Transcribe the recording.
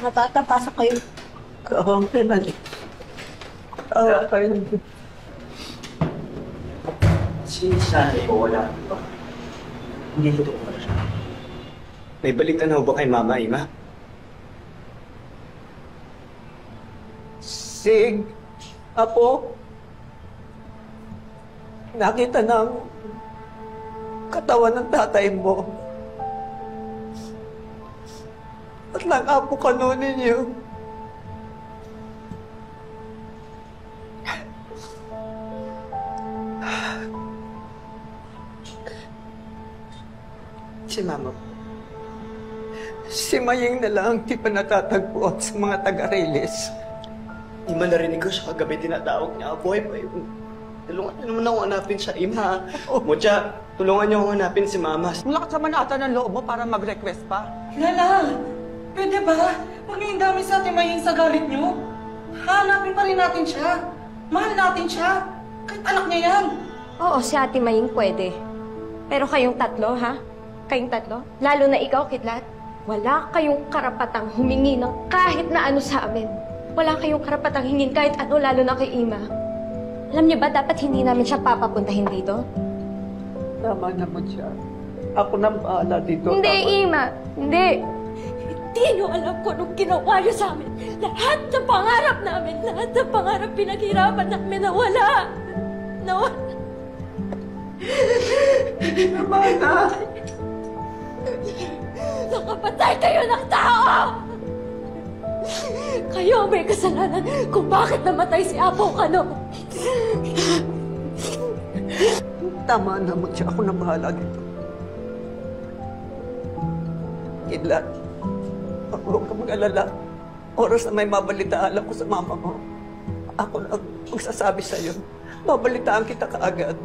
Natata, pasok kayo. Kaawang kailan. Kaawang kailan. Si Sandy ko wala ba? Hindi dito ko pala siya. May balikan na ba kay Mama, Ima? Sig, Apo, nakita ng katawan ng tatay mo. At lang apo kanunin niyo. Si Mama po. Si Maying na lang ang di pa natatagpuan sa mga taga-Reyes. Ima, narinig ko siya kagabi tinatawag niya. Boy, tulungan niyo naman ako hanapin siya, Ima. Mucha, tulungan niyo ako hanapin si Mama. Lakas naman ata ng loob mo para mag-request pa. Lala, pwede ba? Huwag niyong dami sa ating Maying sa galit niyo. Hanapin pa rin natin siya. Mahal natin siya. Kahit anak niya yan. Oo, si Ate Maying pwede. Pero kayong tatlo, ha? Kayong tatlo? Lalo na ikaw, Kidlat. Wala kayong karapatang humingi ng kahit na ano sa amin. Wala kayong karapatang hingin kahit ano, lalo na kay Ima. Alam niyo ba, dapat hindi namin siya papapuntahin dito? Tama naman siya. Ako nang bahala dito. Hindi, Tama. Ima. Hindi. Hindi nyo alam kung anong ginawa nyo sa amin. Lahat ng pangarap namin, lahat ng pangarap pinaghirapan namin nawala. Nawala. Tama na. Nakapatay kayo ng tao! Kayo ang may kasalanan kung bakit namatay si Apo Kano. Tama naman siya. Ako nang bahala dito. Kidlat, huwag ka mag-alala. Oras na may mabalitaan ko sa mama mo, ako lang magsasabi sa'yo. Babalitaan kita kaagad.